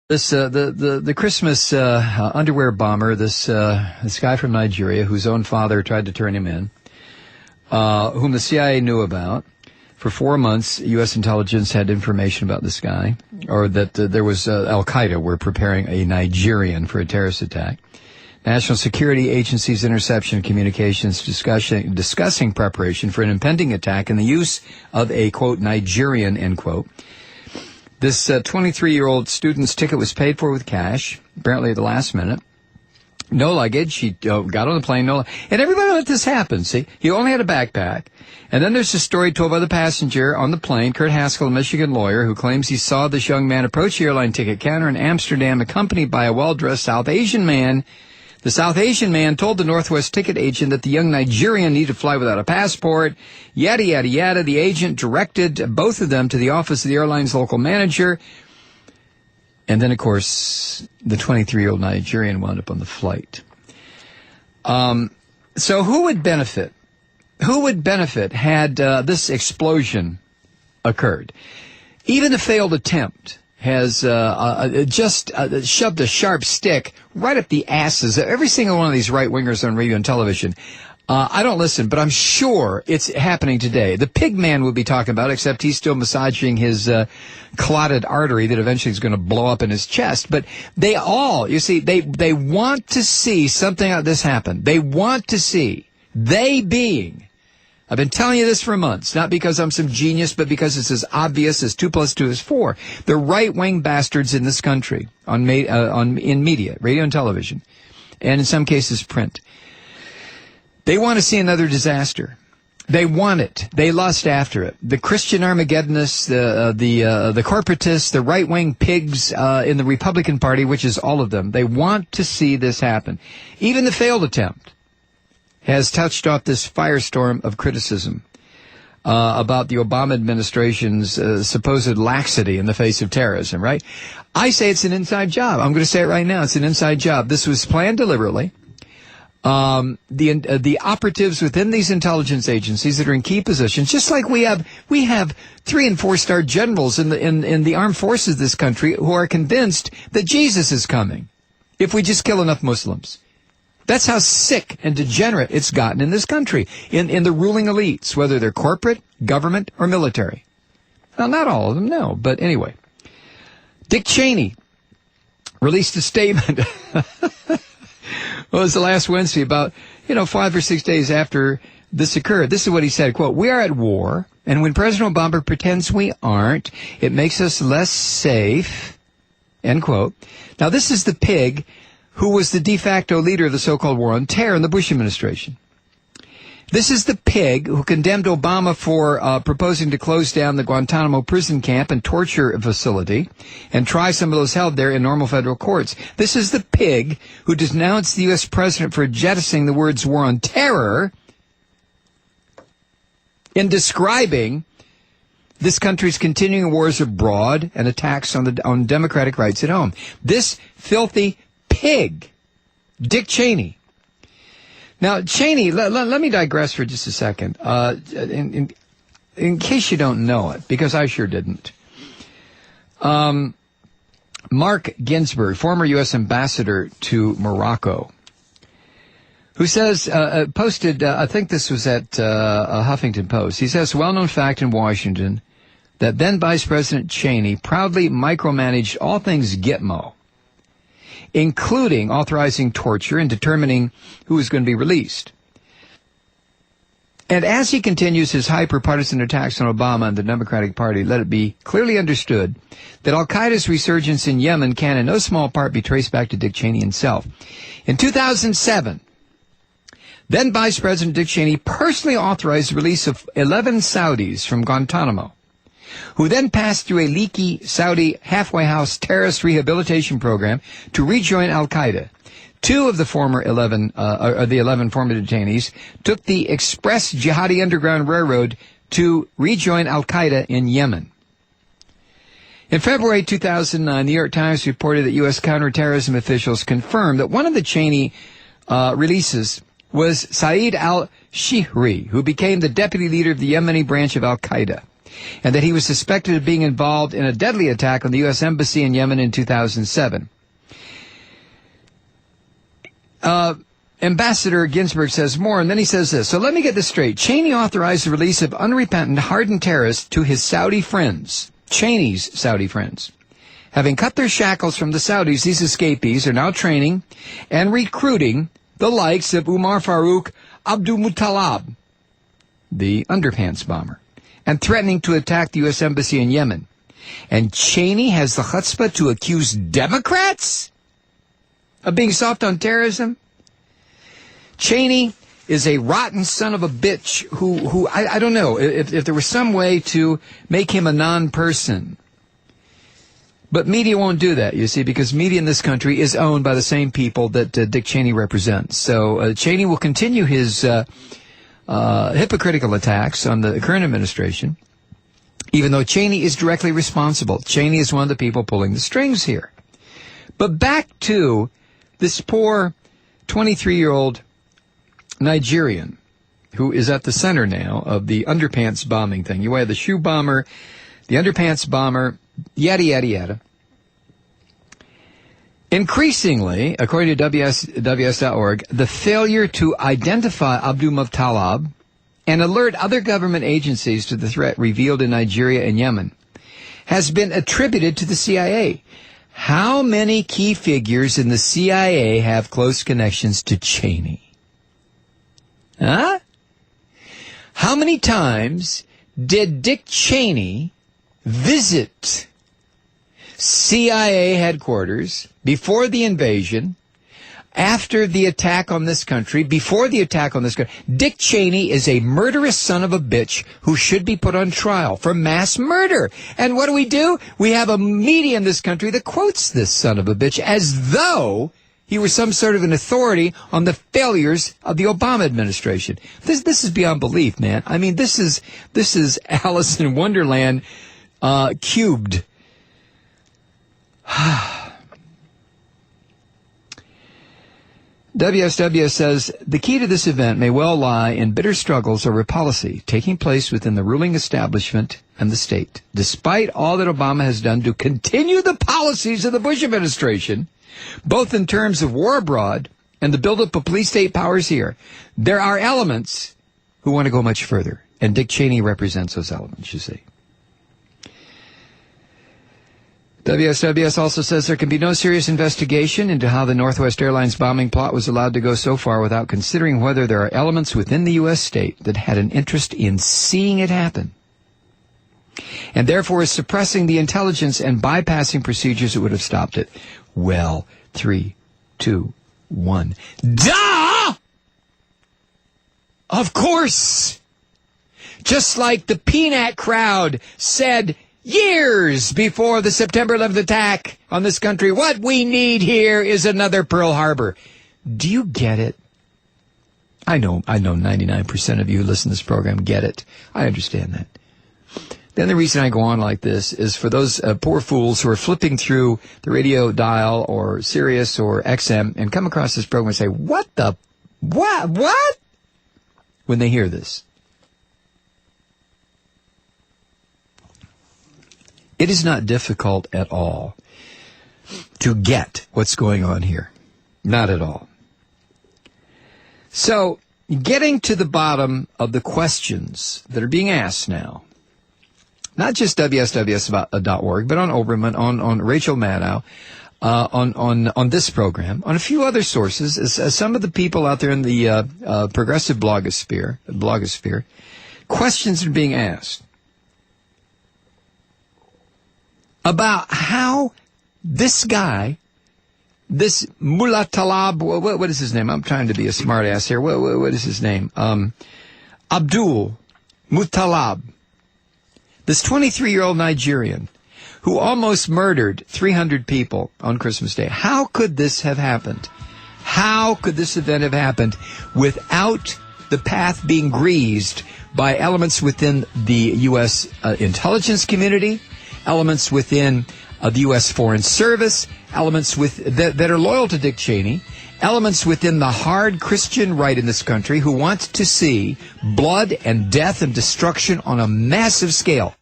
The Christmas underwear bomber, this guy from Nigeria whose own father tried to turn him in, whom the CIA knew about. For 4 months, U.S. intelligence had information about this guy, or that there was Al-Qaeda were preparing a Nigerian for a terrorist attack. National Security Agency's interception of communications discussing preparation for an impending attack and the use of a, quote, Nigerian, end quote. This 23-year-old student's ticket was paid for with cash, apparently at the last minute. No luggage. He got on the plane. And everybody let this happen, see? He only had a backpack. And then there's a story told by the passenger on the plane, Kurt Haskell, a Michigan lawyer, who claims he saw this young man approach the airline ticket counter in Amsterdam accompanied by a well-dressed South Asian man. The South Asian man told the Northwest ticket agent that the young Nigerian needed to fly without a passport. Yada, yada, yada. The agent directed both of them to the office of the airline's local manager. And then, of course, the 23-year-old Nigerian wound up on the flight. So who would benefit? Who would benefit had this explosion occurred? Even the failed attempt has just shoved a sharp stick right up the asses of every single one of these right-wingers on radio and television. I don't listen, but I'm sure it's happening today. The pig man would be talking about it, except he's still massaging his clotted artery that eventually is going to blow up in his chest. But they all, you see, they want to see something like this happen. They want to see, they being, I've been telling you this for months, not because I'm some genius, but because it's as obvious as 2 + 2 is 4. The right-wing bastards in this country, in media, radio and television, and in some cases print, they want to see another disaster. They want it. They lust after it. The Christian Armageddonists, the corporatists, the right-wing pigs in the Republican Party, which is all of them, they want to see this happen. Even the failed attempt has touched off this firestorm of criticism about the Obama administration's supposed laxity in the face of terrorism, right? I say it's an inside job. I'm going to say it right now. It's an inside job. This was planned deliberately. The operatives within these intelligence agencies that are in key positions, just like we have 3- and 4-star generals in the armed forces of this country who are convinced that Jesus is coming if we just kill enough Muslims. That's how sick and degenerate it's gotten in this country, in the ruling elites, whether they're corporate, government, or military. Well, not all of them, no, but anyway. Dick Cheney released a statement. Well, it was the last Wednesday, about, 5 or 6 days after this occurred. This is what he said, quote, "We are at war, and when President Obama pretends we aren't, it makes us less safe," end quote. Now, this is the pig who was the de facto leader of the so-called war on terror in the Bush administration. This is the pig who condemned Obama for proposing to close down the Guantanamo prison camp and torture facility and try some of those held there in normal federal courts. This is the pig who denounced the U.S. president for jettisoning the words war on terror in describing this country's continuing wars abroad and attacks on democratic rights at home. This filthy pig, Dick Cheney. Now, Cheney, let me digress for just a second, in case you don't know it, because I sure didn't. Mark Ginsburg, former U.S. ambassador to Morocco, who says, posted, I think this was at a Huffington Post, he says, well-known fact in Washington that then Vice President Cheney proudly micromanaged all things Gitmo, including authorizing torture and determining who was going to be released. And as he continues his hyper-partisan attacks on Obama and the Democratic Party, let it be clearly understood that al-Qaeda's resurgence in Yemen can in no small part be traced back to Dick Cheney himself. In 2007, then Vice President Dick Cheney personally authorized the release of 11 Saudis from Guantanamo, who then passed through a leaky Saudi halfway house terrorist rehabilitation program to rejoin al-Qaeda. 2 of the 11 former detainees took the Express Jihadi Underground Railroad to rejoin al-Qaeda in Yemen. In February 2009, the New York Times reported that U.S. counterterrorism officials confirmed that one of the Cheney releases was Saeed al-Shihri, who became the deputy leader of the Yemeni branch of al-Qaeda. and that he was suspected of being involved in a deadly attack on the U.S. Embassy in Yemen in 2007. Ambassador Ginsburg says more, and then he says this. So let me get this straight. Cheney authorized the release of unrepentant, hardened terrorists to his Saudi friends, Cheney's Saudi friends. Having cut their shackles from the Saudis, these escapees are now training and recruiting the likes of Umar Farouk Abdul Muttalib, the underpants bomber, and threatening to attack the U.S. Embassy in Yemen. And Cheney has the chutzpah to accuse Democrats of being soft on terrorism? Cheney is a rotten son of a bitch who I don't know if there was some way to make him a non-person. But media won't do that, you see, because media in this country is owned by the same people that Dick Cheney represents. So Cheney will continue his hypocritical attacks on the current administration, even though Cheney is directly responsible. Cheney is one of the people pulling the strings here. But back to this poor 23-year-old Nigerian who is at the center now of the underpants bombing thing. You had the shoe bomber, the underpants bomber, yada, yada, yada. Increasingly, according to WS.org, the failure to identify Abdul Muttalib and alert other government agencies to the threat revealed in Nigeria and Yemen has been attributed to the CIA. How many key figures in the CIA have close connections to Cheney? Huh? How many times did Dick Cheney visit CIA headquarters before the invasion, after the attack on this country, before the attack on this country? Dick Cheney is a murderous son of a bitch who should be put on trial for mass murder. And what do? We have a media in this country that quotes this son of a bitch as though he was some sort of an authority on the failures of the Obama administration. This is beyond belief, man. I mean, this is Alice in Wonderland cubed. WSW says, the key to this event may well lie in bitter struggles over policy taking place within the ruling establishment and the state. Despite all that Obama has done to continue the policies of the Bush administration, both in terms of war abroad and the buildup of police state powers here, there are elements who want to go much further. And Dick Cheney represents those elements, you see. WSWS also says there can be no serious investigation into how the Northwest Airlines bombing plot was allowed to go so far without considering whether there are elements within the U.S. state that had an interest in seeing it happen, and therefore is suppressing the intelligence and bypassing procedures that would have stopped it. Well, 3, 2, 1. Duh! Of course! Just like the peanut crowd said years before the September 11th attack on this country, what we need here is another Pearl Harbor. Do you get it? I know 99% of you who listen to this program get it. I understand that. Then the reason I go on like this is for those poor fools who are flipping through the radio dial or Sirius or XM and come across this program and say, what? When they hear this. It is not difficult at all to get what's going on here. Not at all. So, getting to the bottom of the questions that are being asked now, not just WSWS.org, but on Oberman, on Rachel Maddow, on this program, on a few other sources, as some of the people out there in the progressive blogosphere, questions are being asked about how this guy, this Mullah Talab, what is his name? I'm trying to be a smart ass here. What is his name? Abdul Muttalib, this 23-year-old Nigerian who almost murdered 300 people on Christmas Day. How could this have happened? How could this event have happened without the path being greased by elements within the U.S. Intelligence community, elements within the U.S. Foreign Service, elements that are loyal to Dick Cheney, elements within the hard Christian right in this country who want to see blood and death and destruction on a massive scale?